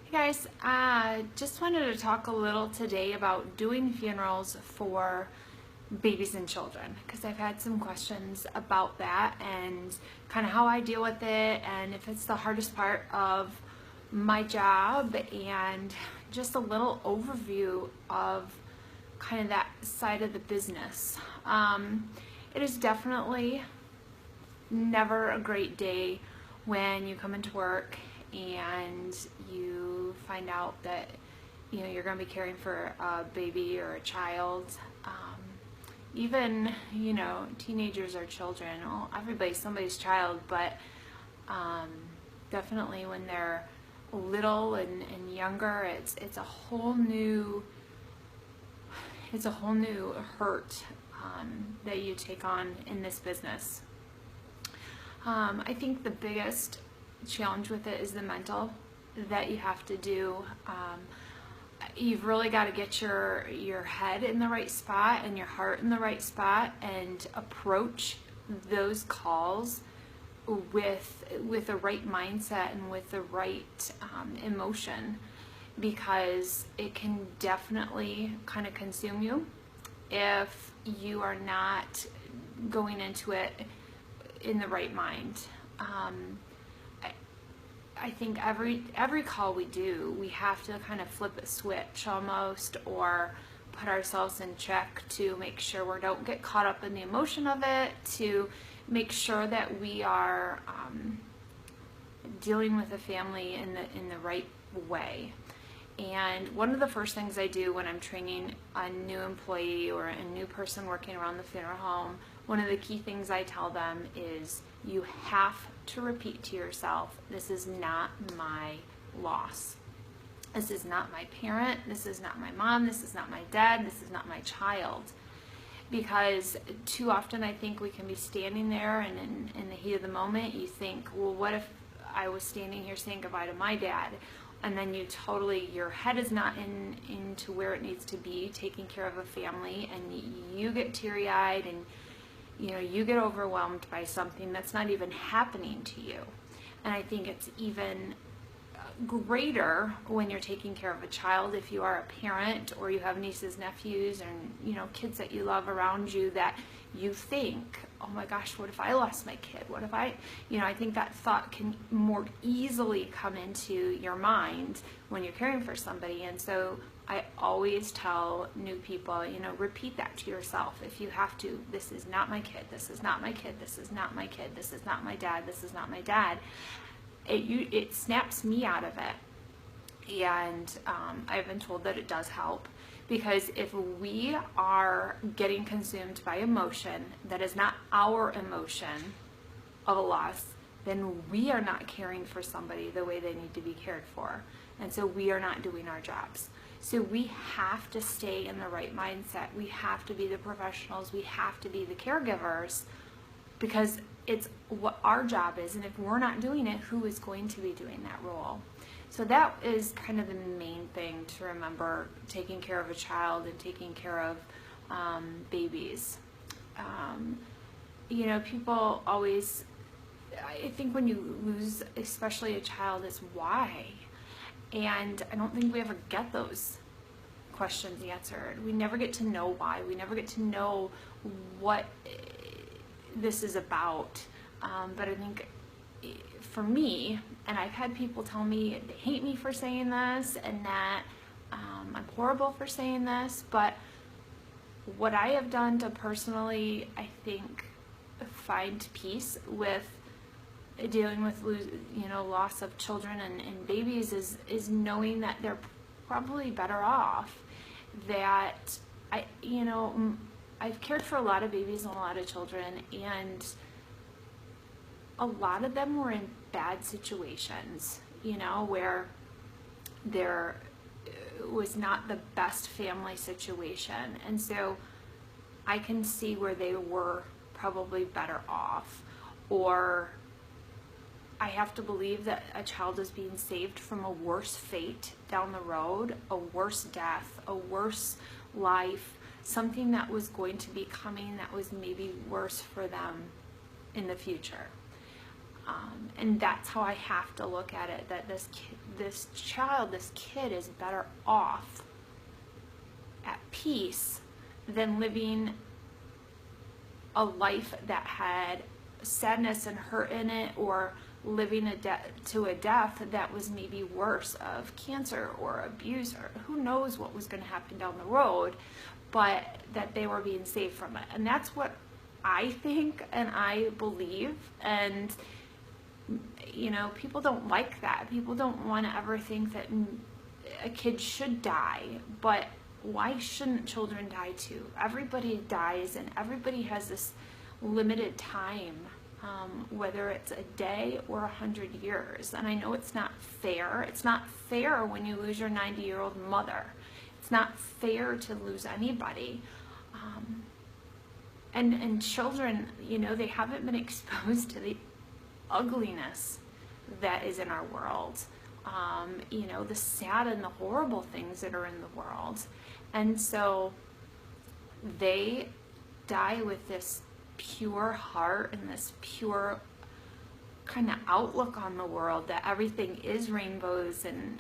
Hey guys, just wanted to talk a little today about doing funerals for babies and children because I've had some questions about that and kind of how I deal with it and if it's the hardest part of my job and just a little overview of kind of that side of the business. It is definitely never a great day when you come into work and you find out that you're going to be caring for a baby or a child. Even teenagers or children. Well, everybody's somebody's child, but definitely when they're little and younger, it's a whole new hurt that you take on in this business. I think the biggest challenge with it is the mental that you have to do. You've really got to get your head in the right spot and your heart in the right spot and approach those calls with the right mindset and with the right emotion, because it can definitely kind of consume you if you are not going into it in the right mind. I think every call we do, we have to kind of flip a switch almost, or put ourselves in check to make sure we don't get caught up in the emotion of it, to make sure that we are dealing with the family in the right way. And one of the first things I do when I'm training a new employee or a new person working around the funeral home, one of the key things I tell them is you have to repeat to yourself, this is not my loss. This is not my parent. This is not my mom. This is not my dad. This is not my child. Because too often I think we can be standing there and in the heat of the moment you think, well, what if I was standing here saying goodbye to my dad? And then your head is not into where it needs to be, taking care of a family, and you get teary-eyed and you get overwhelmed by something that's not even happening to you. And I think it's even greater when you're taking care of a child, if you are a parent or you have nieces, nephews, and kids that you love around you, that you think, oh my gosh, what if I lost my kid? What if I think that thought can more easily come into your mind when you're caring for somebody. And so I always tell new people, repeat that to yourself if you have to. This is not my kid. This is not my kid. This is not my kid. This is not my dad. This is not my dad. It snaps me out of it. And I've been told that it does help, because if we are getting consumed by emotion that is not our emotion of a loss, then we are not caring for somebody the way they need to be cared for. And so we are not doing our jobs. So we have to stay in the right mindset. We have to be the professionals. We have to be the caregivers, because it's what our job is. And if we're not doing it, who is going to be doing that role? So that is kind of the main thing to remember, taking care of a child and taking care of babies. People always, I think when you lose, especially a child, is why? And I don't think we ever get those questions answered. We never get to know why. We never get to know what this is about. But I think for me, and I've had people tell me they hate me for saying this and that I'm horrible for saying this, but what I have done to personally, I think, find peace with dealing with loss of children and babies is knowing that they're probably better off. That I've cared for a lot of babies and a lot of children, and a lot of them were in bad situations, where there was not the best family situation. And so I can see where they were probably better off, or I have to believe that a child is being saved from a worse fate down the road, a worse death, a worse life, something that was going to be coming that was maybe worse for them in the future. And that's how I have to look at it, that this kid is better off at peace than living a life that had sadness and hurt in it, or living to a death that was maybe worse, of cancer or abuse, or who knows what was going to happen down the road, but that they were being saved from it. And that's what I think and I believe. And you know, people don't like that. People don't want to ever think that a kid should die, but why shouldn't children die too? Everybody dies, and everybody has this limited time, whether it's a day or 100 years. And I know it's not fair. It's not fair when you lose your 90-year-old mother. It's not fair to lose anybody. And children, you know, they haven't been exposed to the ugliness that is in our world, you know, the sad and the horrible things that are in the world. And so they die with this pure heart and this pure kind of outlook on the world, that everything is rainbows, and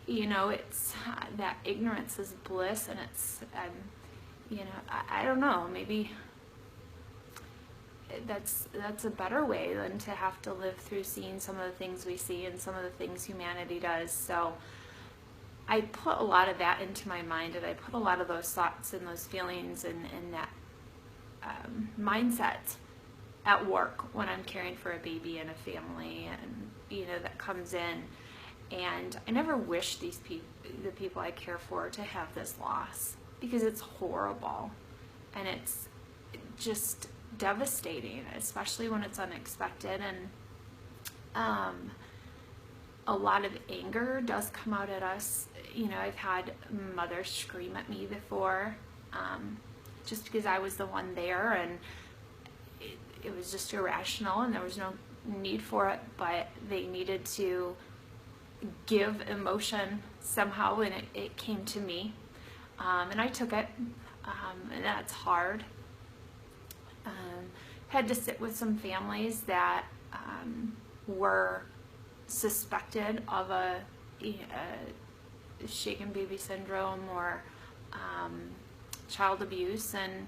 you know, it's that ignorance is bliss. And it's you know, I don't know, maybe that's a better way than to have to live through seeing some of the things we see and some of the things humanity does. So I put a lot of that into my mind, and I put a lot of those thoughts and those feelings and that mindset at work when I'm caring for a baby and a family, and you know, that comes in. And I never wish the people I care for to have this loss, because it's horrible and it's just devastating, especially when it's unexpected. And a lot of anger does come out at us. You know, I've had mothers scream at me before, just because I was the one there, and it was just irrational and there was no need for it, but they needed to give emotion somehow, and it came to me, and I took it, and that's hard. Had to sit with some families that were suspected of a shaken baby syndrome or child abuse, and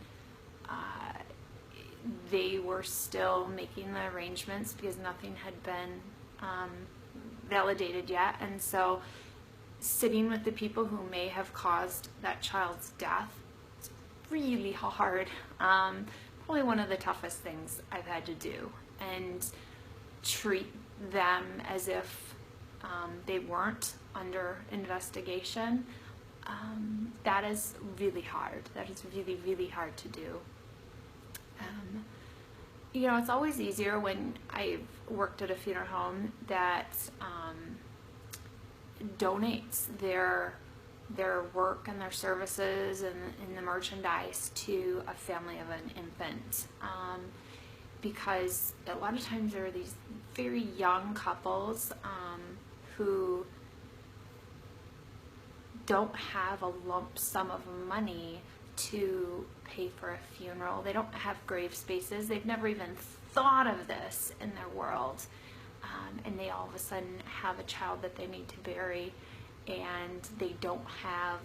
they were still making the arrangements because nothing had been validated yet. And so sitting with the people who may have caused that child's death, it's really hard. Probably one of the toughest things I've had to do, and treat them as if they weren't under investigation. That is really hard. That is really, really hard to do. You know, it's always easier when I've worked at a funeral home that donates their work and their services and the merchandise to a family of an infant, because a lot of times there are these very young couples who don't have a lump sum of money to pay for a funeral. They don't have grave spaces. They've never even thought of this in their world, and they all of a sudden have a child that they need to bury, and they don't have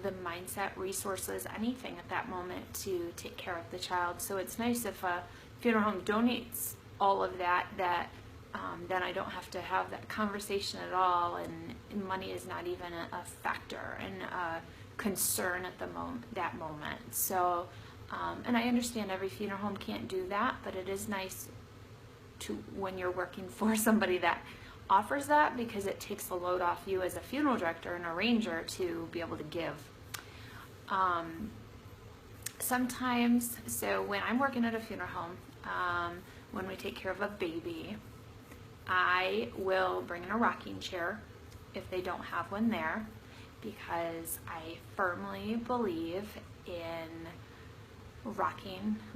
the mindset, resources, anything at that moment to take care of the child. So it's nice if a funeral home donates all of that, then I don't have to have that conversation at all, and money is not even a factor and a concern at that moment. So, and I understand every funeral home can't do that, but it is nice to, when you're working for somebody that offers that, because it takes the load off you as a funeral director and arranger to be able to give. Sometimes, so when I'm working at a funeral home, when we take care of a baby, I will bring in a rocking chair if they don't have one there, because I firmly believe in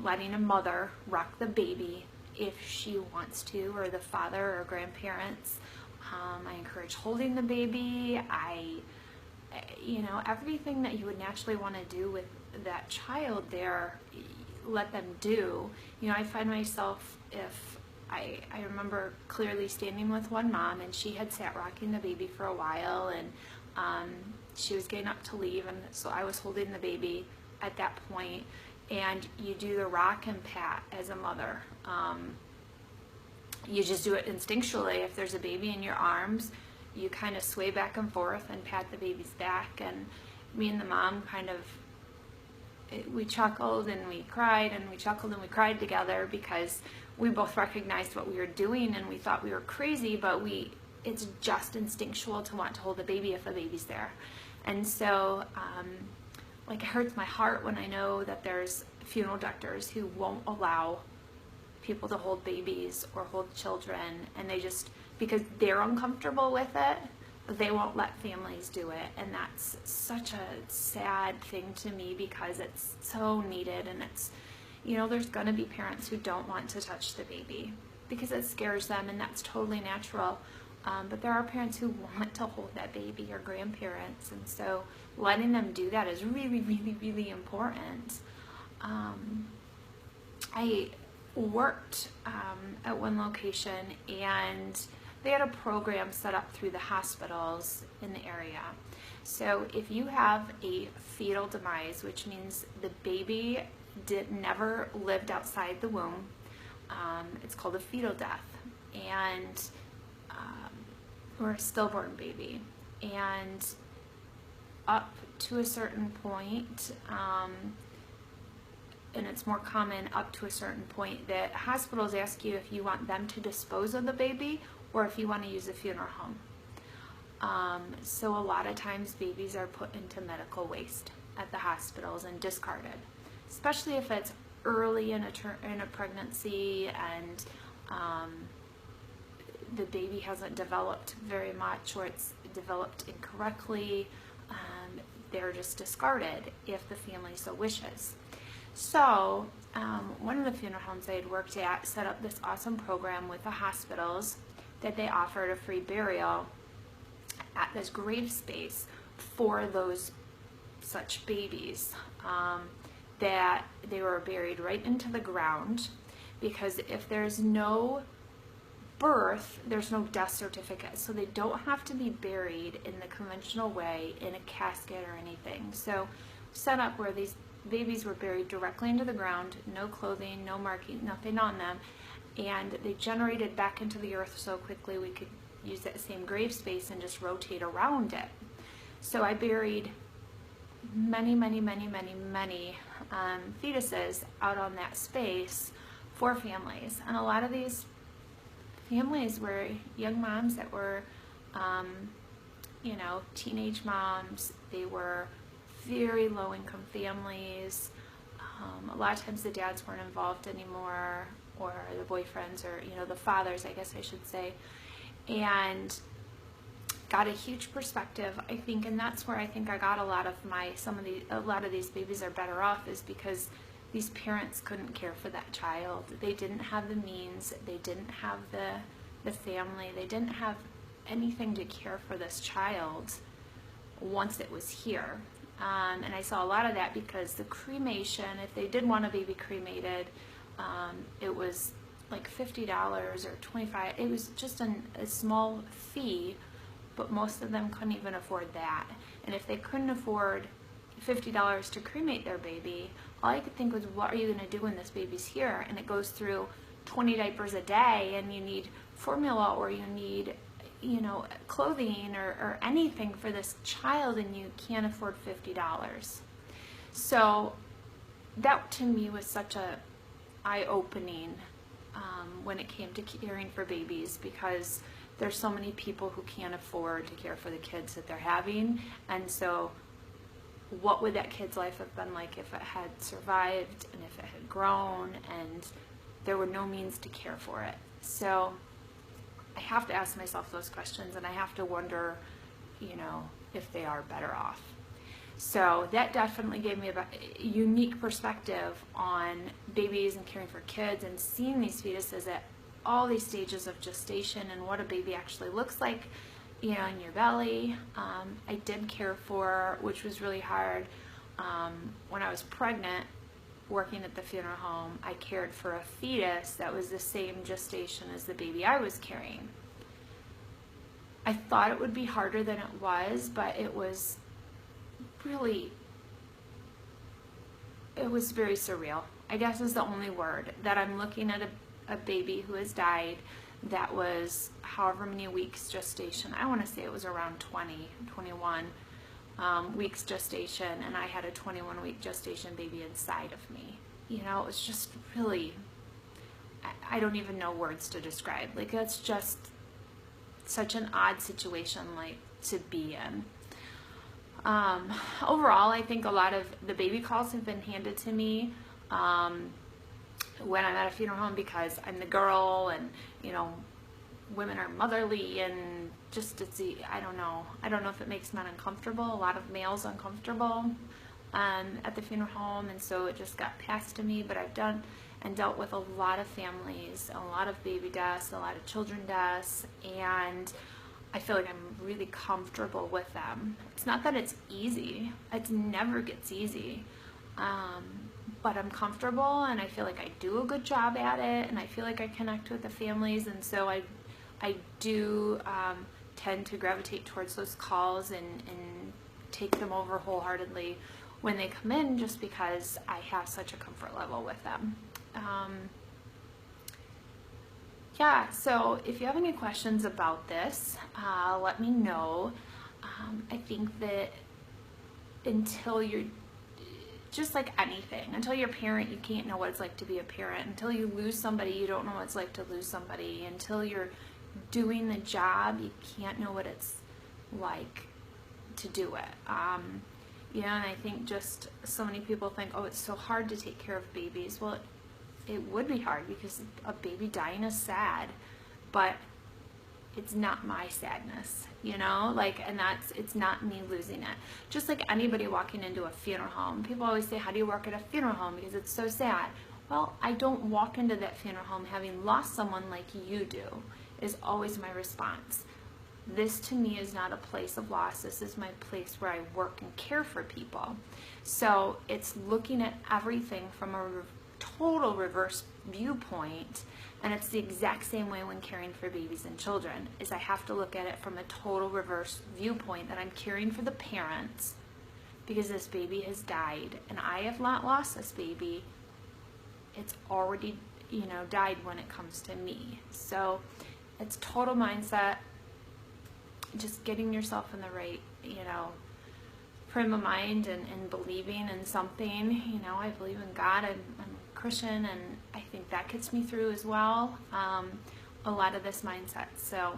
letting a mother rock the baby if she wants to, or the father or grandparents. I encourage holding the baby. You know, everything that you would naturally want to do with that child there, let them do. You know, I find myself, if I remember clearly standing with one mom, and she had sat rocking the baby for a while, and she was getting up to leave, and so I was holding the baby at that point, and you do the rock and pat as a mother. You just do it instinctually. If there's a baby in your arms, you kind of sway back and forth and pat the baby's back, and me and the mom we chuckled and we cried, and we chuckled and we cried together, because we both recognized what we were doing, and we thought we were crazy, but it's just instinctual to want to hold the baby if the baby's there. And so like, it hurts my heart when I know that there's funeral directors who won't allow people to hold babies or hold children, and they just, because they're uncomfortable with it, they won't let families do it. And that's such a sad thing to me, because it's so needed. And it's, you know, there's going to be parents who don't want to touch the baby because it scares them, and that's totally natural. But there are parents who want to hold that baby, or grandparents, and so letting them do that is really, really, really important. I worked at one location, and they had a program set up through the hospitals in the area. So if you have a fetal demise, which means the baby never lived outside the womb, it's called a fetal death, and or a stillborn baby. And up to a certain point, and it's more common up to a certain point, that hospitals ask you if you want them to dispose of the baby or if you want to use a funeral home. So a lot of times babies are put into medical waste at the hospitals and discarded, especially if it's early in a pregnancy, and the baby hasn't developed very much, or it's developed incorrectly. They're just discarded if the family so wishes. So one of the funeral homes I had worked at set up this awesome program with the hospitals that they offered a free burial at this grave space for those such babies, that they were buried right into the ground, because if there's no birth, there's no death certificate, so they don't have to be buried in the conventional way in a casket or anything. So set up where these babies were buried directly into the ground, no clothing, no marking, nothing on them, and they generated back into the earth so quickly we could use that same grave space and just rotate around it. So I buried many fetuses out on that space for families, and a lot of these families were young moms that were, you know, teenage moms. They were very low-income families. A lot of times the dads weren't involved anymore, or the boyfriends, or, you know, the fathers, I guess I should say, and got a huge perspective, I think, and that's where I think I got a lot of these babies are better off, is because these parents couldn't care for that child. They didn't have the means, they didn't have the family, they didn't have anything to care for this child once it was here. And I saw a lot of that because the cremation, if they did want a baby cremated, it was like $50 or $25. It was just a small fee, but most of them couldn't even afford that. And if they couldn't afford $50 to cremate their baby, all I could think was, what are you going to do when this baby's here? And it goes through 20 diapers a day, and you need formula, or you need, you know, clothing or anything for this child, and you can't afford $50. So that to me was such a eye-opening when it came to caring for babies, because there's so many people who can't afford to care for the kids that they're having. And so what would that kid's life have been like if it had survived and if it had grown and there were no means to care for it? So I have to ask myself those questions, and I have to wonder, you know, if they are better off. So that definitely gave me a unique perspective on babies and caring for kids, and seeing these fetuses at all these stages of gestation and what a baby actually looks like, you know, in your belly. I did care for, which was really hard, when I was pregnant, working at the funeral home, I cared for a fetus that was the same gestation as the baby I was carrying. I thought it would be harder than it was, but it was really, it was very surreal, I guess is the only word, that I'm looking at a baby who has died that was however many weeks gestation. I want to say it was around 21 weeks gestation, and I had a 21-week gestation baby inside of me. You know, it was just really, I don't even know words to describe. Like, that's just such an odd situation, like, to be in. Overall, I think a lot of the baby calls have been handed to me when I'm at a funeral home, because I'm the girl, and, you know, women are motherly, and just, it's, I don't know if it makes men uncomfortable, a lot of males uncomfortable at the funeral home, and so it just got passed to me. But I've done and dealt with a lot of families, a lot of baby deaths, a lot of children deaths, and I feel like I'm really comfortable with them. It's not that it's easy, it never gets easy, but I'm comfortable, and I feel like I do a good job at it, and I feel like I connect with the families, and so I do tend to gravitate towards those calls and take them over wholeheartedly when they come in, just because I have such a comfort level with them. Yeah, so if you have any questions about this, let me know. I think that until you're, just like anything, until you're a parent, you can't know what it's like to be a parent. Until you lose somebody, you don't know what it's like to lose somebody. Until you're doing the job, you can't know what it's like to do it. You know, and I think just so many people think, oh, it's so hard to take care of babies. Well, it would be hard, because a baby dying is sad, but it's not my sadness, you know, like, and it's not me losing it. Just like anybody walking into a funeral home, people always say, how do you work at a funeral home, because it's so sad. Well, I don't walk into that funeral home having lost someone like you do, is always my response. This to me is not a place of loss. This is my place where I work and care for people. So it's looking at everything from a total reverse viewpoint, and it's the exact same way when caring for babies and children, is I have to look at it from a total reverse viewpoint, that I'm caring for the parents because this baby has died, and I have not lost this baby. It's already, you know, died when it comes to me. So it's total mindset, just getting yourself in the right, you know, frame of mind, and believing in something. You know, I believe in God, I'm a Christian, and I think that gets me through as well, a lot of this mindset. So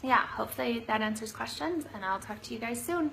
yeah, hopefully that answers questions, and I'll talk to you guys soon.